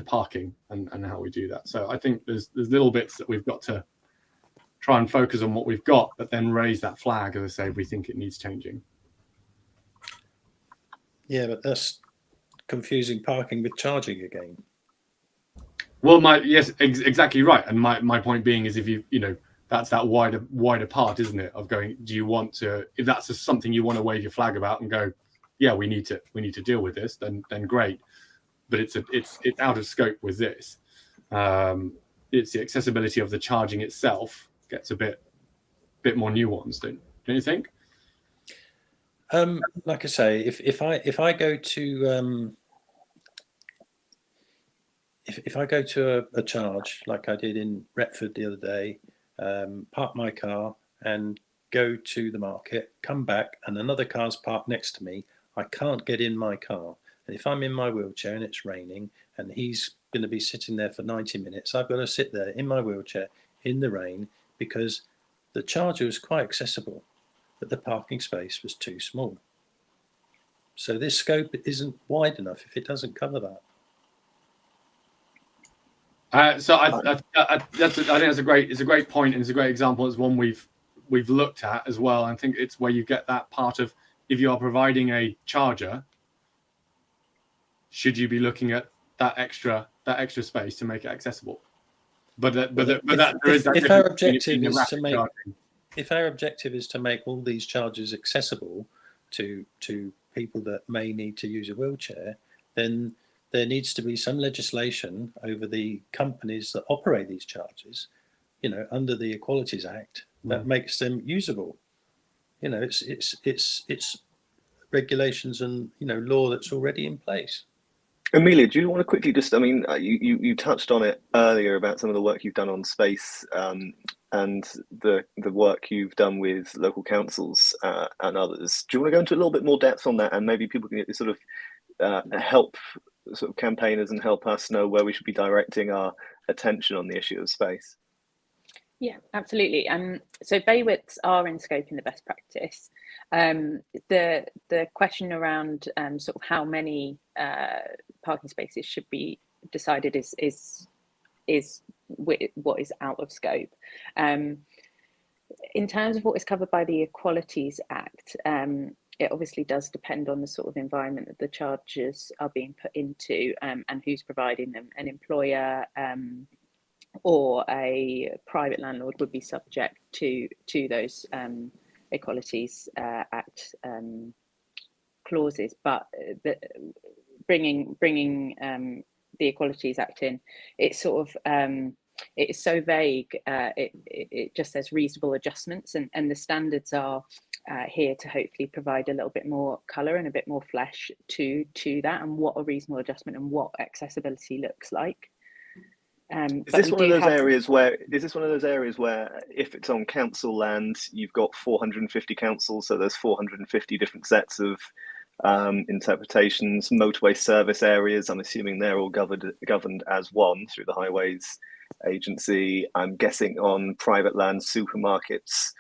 parking and how we do that. So I think there's little bits that we've got to try and focus on what we've got, but then raise that flag, as I say, if we think it needs changing. Yeah, but that's confusing parking with charging again. Well, yes, exactly right. And my point being is, if that's that wider part, isn't it? Of going, do you want to? If that's just something you want to wave your flag about and go, yeah, we need to deal with this, then great. But it's out of scope with this. It's the accessibility of the charging itself gets a bit more nuanced, don't you think? Like I say, if I go to if I go to a charge like I did in Retford the other day, park my car and go to the market, come back, and another car's parked next to me, I can't get in my car. And if I'm in my wheelchair and it's raining and he's going to be sitting there for 90 minutes, I've got to sit there in my wheelchair in the rain, because the charger was quite accessible, but the parking space was too small. So this scope isn't wide enough if it doesn't cover that. So I think that's a great point, and it's a great example. It's one we've looked at as well. I think it's where you get that part of, if you are providing a charger, should you be looking at that extra space to make it accessible? If our objective is to make all these chargers accessible to people that may need to use a wheelchair, then there needs to be some legislation over the companies that operate these chargers, under the Equalities Act, that makes them usable. It's regulations and law that's already in place. Amelia, do you want to quickly just, I mean, you touched on it earlier about some of the work you've done on space and the work you've done with local councils and others. Do you want to go into a little bit more depth on that, and maybe people can sort of help sort of campaigners and help us know where we should be directing our attention on the issue of space? Yeah, absolutely. So bailiwicks are in scope in the best practice. The question around sort of how many parking spaces should be decided is what is out of scope. In terms of what is covered by the Equalities Act, it obviously does depend on the sort of environment that the charges are being put into and who's providing them. An employer or a private landlord would be subject to those Equalities Act clauses, but bringing the Equalities Act in, it's sort of it is so vague. It just says reasonable adjustments, and the standards are here to hopefully provide a little bit more colour and a bit more flesh to that, and what a reasonable adjustment and what accessibility looks like. Is this one of those areas where if it's on council land, you've got 450 councils, so there's 450 different sets of interpretations? Motorway service areas, I'm assuming they're all governed as one through the Highways Agency. I'm guessing on private land, supermarkets,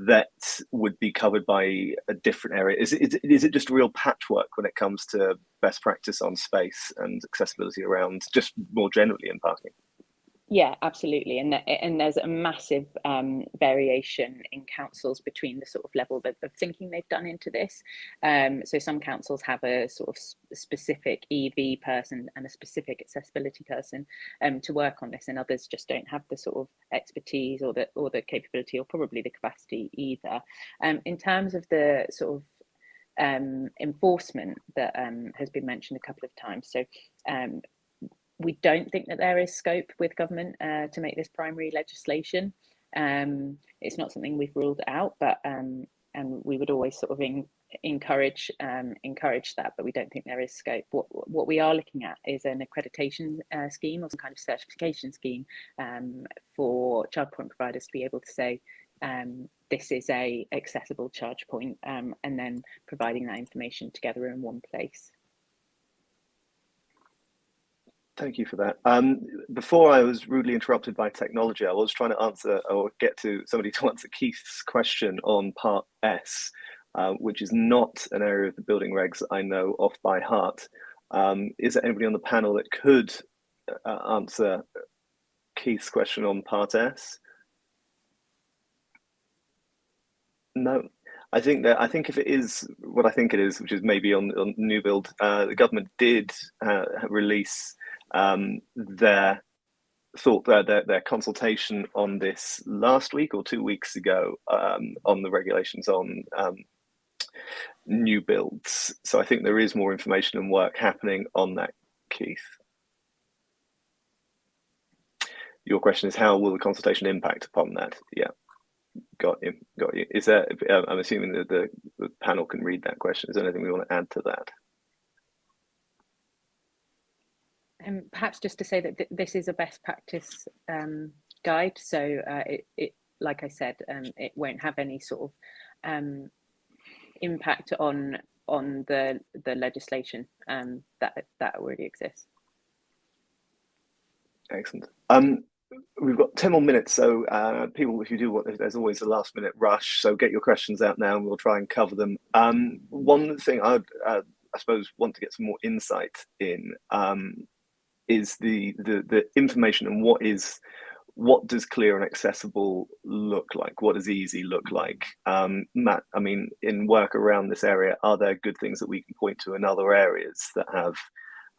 that would be covered by a different area. Is it just real patchwork when it comes to best practice on space and accessibility around, just more generally in parking? Yeah, absolutely, and there's a massive variation in councils between the sort of level of thinking they've done into this. So some councils have a sort of specific EV person and a specific accessibility person to work on this, and others just don't have the sort of expertise or the capability or probably the capacity either. In terms of the sort of enforcement that has been mentioned a couple of times, so we don't think that there is scope with government to make this primary legislation. It's not something we've ruled out, but and we would always sort of encourage that, but we don't think there is scope. What we are looking at is an accreditation scheme or some kind of certification scheme for charge point providers to be able to say this is a accessible charge point, and then providing that information together in one place. Thank you for that. Before I was rudely interrupted by technology, I was trying to answer or get to somebody to answer Keith's question on Part S, which is not an area of the building regs I know off by heart. Is there anybody on the panel that could answer Keith's question on Part S? No. I think if it is what I think it is, which is maybe on new build, the government did release their consultation on this last week or 2 weeks ago on the regulations on new builds. So I think there is more information and work happening on that, Keith. Your question is, how will the consultation impact upon that? Yeah. Got you. Is there? I'm assuming that the panel can read that question. Is there anything we want to add to that? Perhaps just to say that this is a best practice guide, so it like I said, it won't have any sort of impact on the legislation that already exists. Excellent. We've got 10 more minutes, so people, if you do want, there's always a last minute rush, so get your questions out now and we'll try and cover them. One thing I suppose want to get some more insight in is the information and what does clear and accessible look like? What does easy look like? Matt, I mean, in work around this area, are there good things that we can point to in other areas that have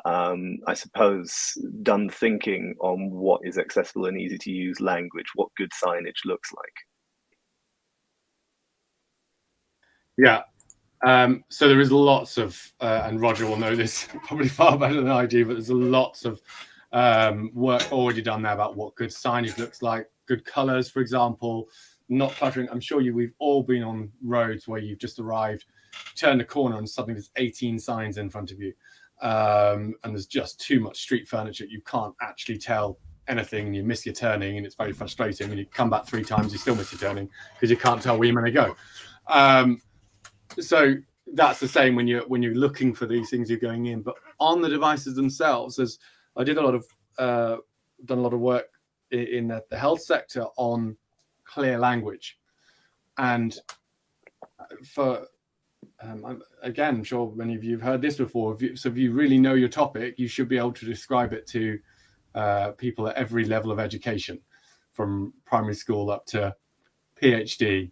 I suppose, done thinking on what is accessible and easy to use language, what good signage looks like? Yeah, so there is lots of, and Roger will know this probably far better than I do, but there's lots of work already done there about what good signage looks like, good colours, for example, not cluttering. I'm sure we've all been on roads where you've just arrived turn the corner and suddenly there's 18 signs in front of you, and there's just too much street furniture. You can't actually tell anything, and you miss your turning, and it's very frustrating. And you come back 3 times, you still miss your turning because you can't tell where you're going to go. So that's the same when you're looking for these things you're going in. But on the devices themselves, as I did done a lot of work in the health sector on clear language, and for again, I'm sure many of you have heard this before. So if you really know your topic, you should be able to describe it to people at every level of education, from primary school up to PhD.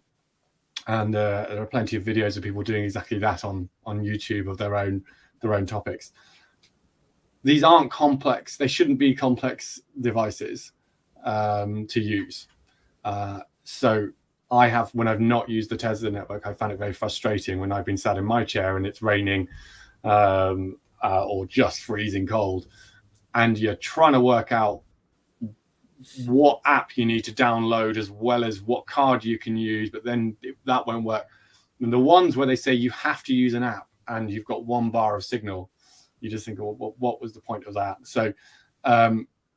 And there are plenty of videos of people doing exactly that on YouTube of their own topics. These aren't complex. They shouldn't be complex devices to use. So I have, when I've not used the Tesla network, I found it very frustrating when I've been sat in my chair and it's raining or just freezing cold, and you're trying to work out what app you need to download as well as what card you can use, but then that won't work. And the ones where they say you have to use an app and you've got 1 bar of signal, you just think, well, what was the point of that? So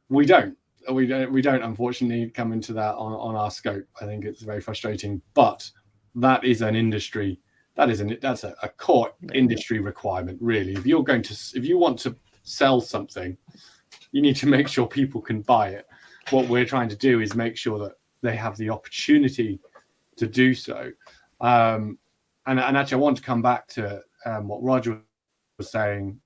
we don't unfortunately come into that on our scope. I think it's very frustrating, but that is an industry, that's a core industry requirement, really. If you want to sell something, you need to make sure people can buy it. What we're trying to do is make sure that they have the opportunity to do so. And actually, I want to come back to what Roger was saying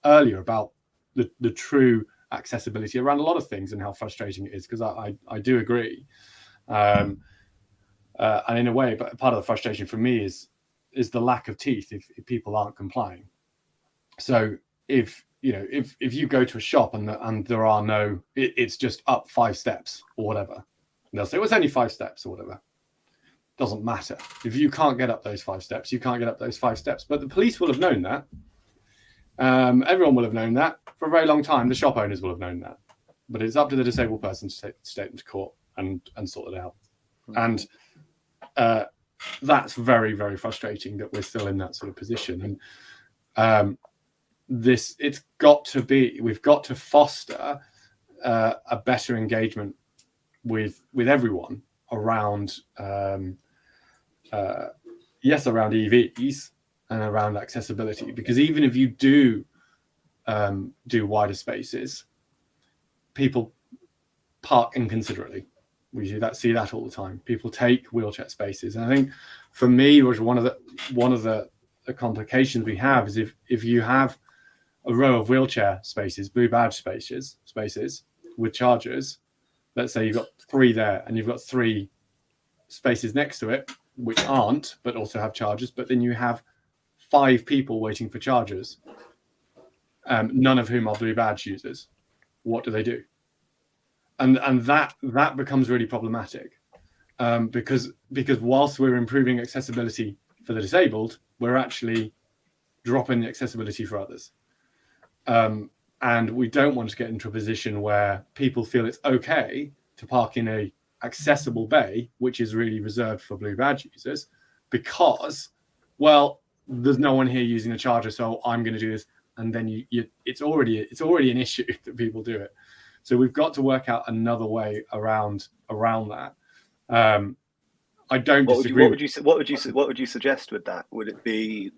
earlier about the true accessibility around a lot of things and how frustrating it is, because I do agree. And in a way, but part of the frustration for me is the lack of teeth if people aren't complying. So if you go to a shop and there are no, it's just up 5 steps or whatever, and they'll say, well, it's only 5 steps or whatever. Doesn't matter. If you can't get up those 5 steps, you can't get up those 5 steps. But the police will have known that. Everyone will have known that for a very long time. The shop owners will have known that. But it's up to the disabled person to take them to court and sort it out. And that's very, very frustrating that we're still in that sort of position. And we've got to foster a better engagement with everyone around around EVs and around accessibility, because even if you do wider spaces, people park inconsiderately. We see that all the time. People take wheelchair spaces, and I think for me, one of the complications we have is if you have a row of wheelchair spaces, blue badge spaces with chargers. Let's say you've got 3 there, and you've got 3 spaces next to it which aren't, but also have chargers. But then you have 5 people waiting for chargers, none of whom are blue badge users. What do? And that becomes really problematic, because whilst we're improving accessibility for the disabled, we're actually dropping the accessibility for others. And we don't want to get into a position where people feel it's okay to park in a accessible bay, which is really reserved for blue badge users, because, well, there's no one here using a charger, so I'm going to do this. And then it's already an issue that people do it. So we've got to work out another way around that. I don't disagree. What would you suggest with that? Would it be?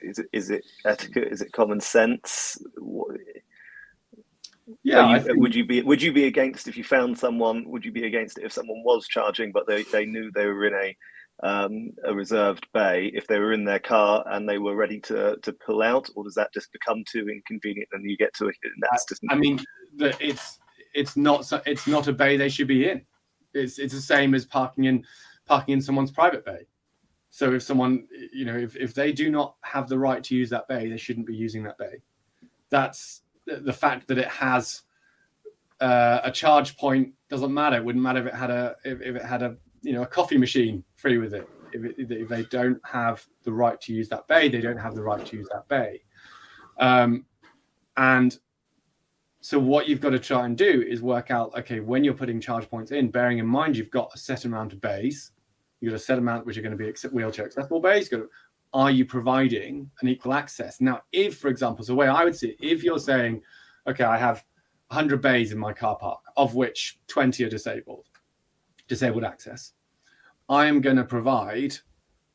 Is it etiquette? Is it common sense? Yeah. Would you be against if you found someone? Would you be against it if someone was charging, but they knew they were in a reserved bay, if they were in their car and they were ready to pull out, or does that just become too inconvenient and you get to it? That's just. I mean, it's not a bay they should be in. It's the same as parking in someone's private bay. So if someone, if they do not have the right to use that bay, they shouldn't be using that bay. That's the fact that it has a charge point doesn't matter. It wouldn't matter if it had a coffee machine free with it. If they don't have the right to use that bay, they don't have the right to use that bay. And so what you've got to try and do is work out, okay, when you're putting charge points in, bearing in mind you've got a set amount of bays, you've got a set amount which are going to be wheelchair accessible bays, you've got are you providing an equal access? Now, if, for example, so the way I would see it, if you're saying, okay, I have 100 bays in my car park, of which 20 are disabled access, I am going to provide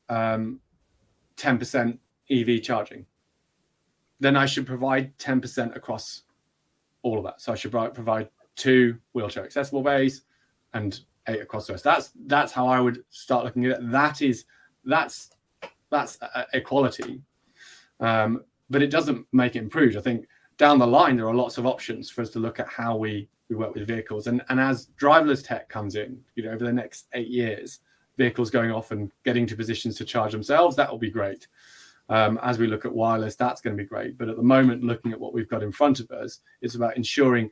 10% EV charging. Then I should provide 10% across all of that. So I should provide 2 wheelchair accessible bays and 8 across the rest. That's how I would start looking at it. That's equality, but it doesn't make it improved. I think down the line there are lots of options for us to look at how we work with vehicles, and as driverless tech comes in, over the next 8 years, vehicles going off and getting to positions to charge themselves, that will be great. As we look at wireless, that's going to be great. But at the moment, looking at what we've got in front of us, it's about ensuring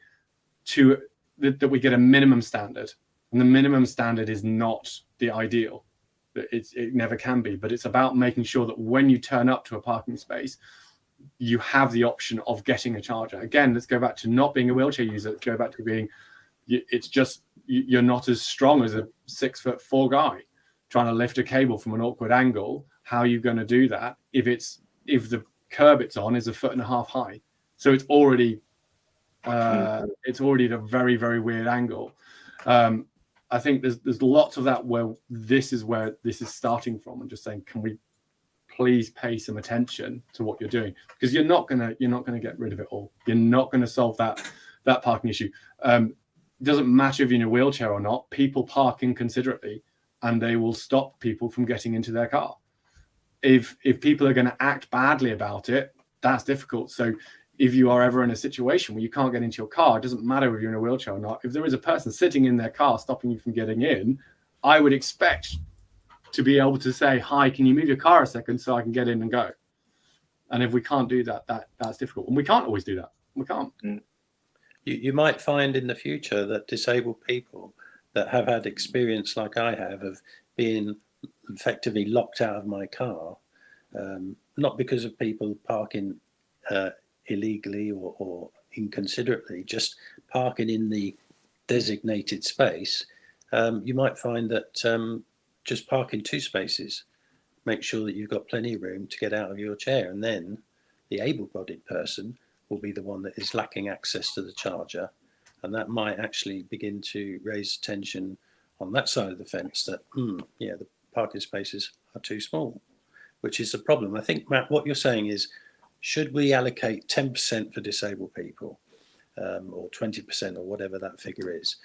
that we get a minimum standard, and the minimum standard is not the ideal. It never can be, but it's about making sure that when you turn up to a parking space, you have the option of getting a charger. Again, let's go back to not being a wheelchair user. Let's go back to being, it's just, you're not as strong as a 6'4" guy trying to lift a cable from an awkward angle. How are you going to do that if the curb it's on is 1.5 feet high? So it's already at a very, very weird angle. I think there's lots of that where this is starting from, and just saying, can we please pay some attention to what you're doing? Because you're not gonna get rid of it all. You're not gonna solve that parking issue. It doesn't matter if you're in a wheelchair or not. People park inconsiderately, and they will stop people from getting into their car. If people are going to act badly about it, that's difficult. So if you are ever in a situation where you can't get into your car, it doesn't matter if you're in a wheelchair or not. If there is a person sitting in their car stopping you from getting in, I would expect to be able to say, hi, can you move your car a second so I can get in and go? And if we can't do that, that's difficult. And we can't always do that. We can't. You might find in the future that disabled people that have had experience like I have of being effectively locked out of my car, not because of people parking illegally or inconsiderately, just parking in the designated space, you might find that just park in 2 spaces, make sure that you've got plenty of room to get out of your chair, and then the able-bodied person will be the one that is lacking access to the charger, and that might actually begin to raise tension on that side of the fence that the parking spaces are too small, which is the problem. I think, Matt, what you're saying is, should we allocate 10% for disabled people, or 20%, or whatever that figure is?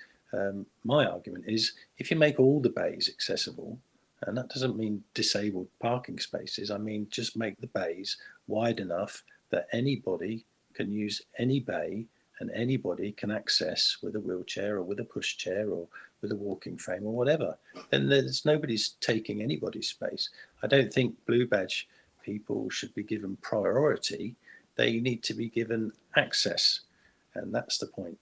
My argument is, if you make all the bays accessible, and that doesn't mean disabled parking spaces, I mean just make the bays wide enough that anybody can use any bay and anybody can access with a wheelchair or with a pushchair or with a walking frame or whatever, then nobody's taking anybody's space. I don't think blue badge people should be given priority. They need to be given access, and that's the point.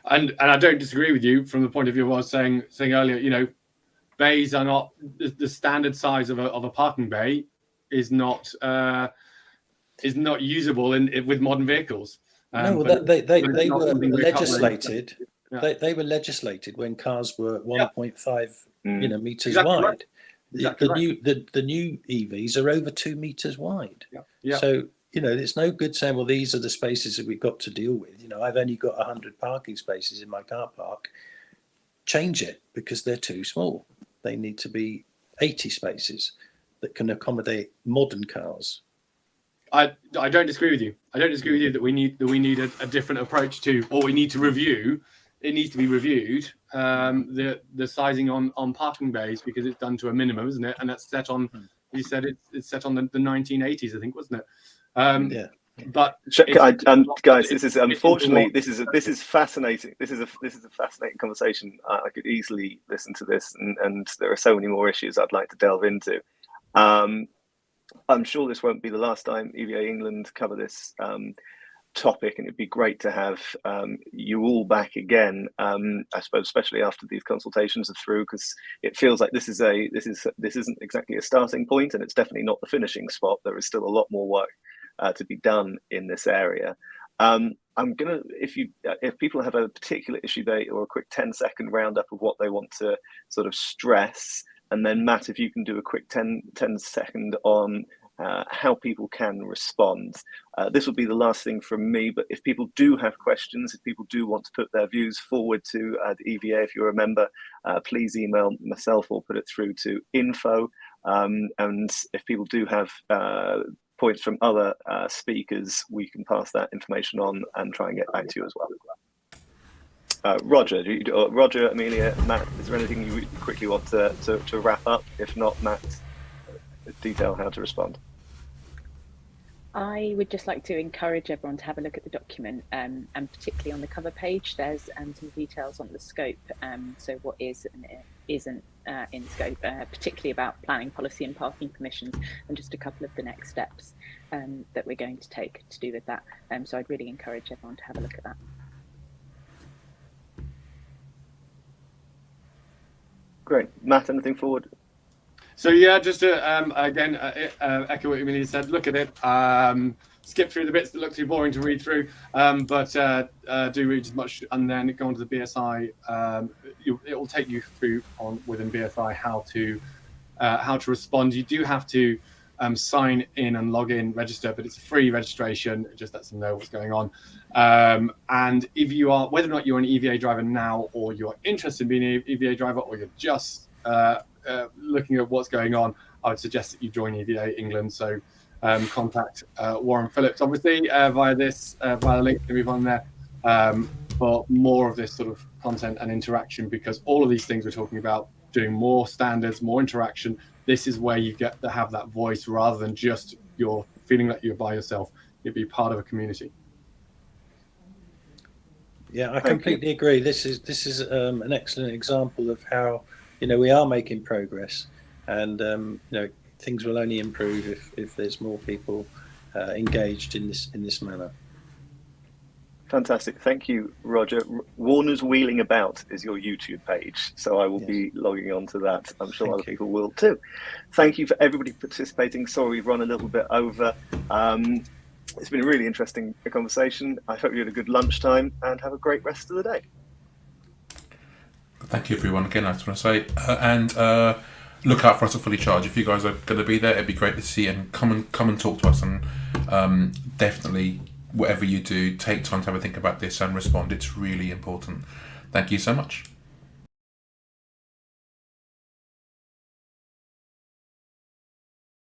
And I don't disagree with you from the point of view of what I was saying earlier. Bays are not the standard size of a parking bay is not usable with modern vehicles. No, they were legislated. Yeah. They were legislated when cars were 1.5 meters exactly wide. Right. Exactly the new EVs are over 2 meters wide. Yeah. So it's no good saying, well, these are the spaces that we've got to deal with. I've only got 100 parking spaces in my car park. Change it, because they're too small. They need to be 80 spaces that can accommodate modern cars. I don't disagree with you. I don't disagree with you that we need a different approach to, or we need to review. It needs to be reviewed. The sizing on parking bays, because it's done to a minimum, isn't it? And that's set on. You said it's set on the 1980s, I think, wasn't it? But guys, this is unfortunately this is fascinating. This is a fascinating conversation. I could easily listen to this, and there are so many more issues I'd like to delve into. I'm sure this won't be the last time EVA England cover this topic, and it'd be great to have you all back again. I suppose, especially after these consultations are through, because it feels like this isn't exactly a starting point, and it's definitely not the finishing spot. There is still a lot more work to be done in this area. I'm gonna, if people have a particular issue or a quick 10-second roundup of what they want to sort of stress, And then Matt, if you can do a quick 10 second on how people can respond. This will be the last thing from me, but if people do have questions, if people do want to put their views forward to the EVA, if you're a member, please email myself or put it through to info. And if people do have points from other speakers, we can pass that information on and try and get back to you as well. Roger, Roger, Amelia, Matt, is there anything you quickly want to wrap up? If not, Matt, detail how to respond. I would just like to encourage everyone to have a look at the document, and particularly on the cover page, there's some details on the scope, so what is and isn't in scope, particularly about planning policy and parking permissions, and just a couple of the next steps that we're going to take to do with that. So I'd really encourage everyone to have a look at that. Great. Matt, anything forward? So yeah, just to again echo what Emilia said, look at it. Skip through the bits that look too boring to read through, but do read as much, and then go on to the BSI. It will take you through within BSI how to respond. You do have to sign in and log in, register, but it's a free registration. It just lets them know what's going on. And if you are, whether or not you're an EVA driver now, or you're interested in being an EVA driver, or you're just looking at what's going on, I would suggest that you join EVA England. So contact Warren Phillips, obviously, via the link to move on there, for more of this sort of content and interaction, because all of these things we're talking about, doing more standards, more interaction, this is where you get to have that voice rather than just you're feeling like you're by yourself. You'd be part of a community. Yeah, I completely agree. This is an excellent example of how, we are making progress, and things will only improve if there's more people engaged in this manner. Fantastic. Thank you, Roger. Warner's Wheeling About is your YouTube page, so I will be logging on to that. I'm sure other people will too. Thank you for everybody participating. Sorry we've run a little bit over. It's been a really interesting conversation. I hope you had a good lunchtime and have a great rest of the day. Thank you, everyone. Again, I just want to say, and look out for us at Fully Charged. If you guys are going to be there, it'd be great to see you, and come and talk to us. And definitely, whatever you do, take time to have a think about this and respond. It's really important. Thank you so much.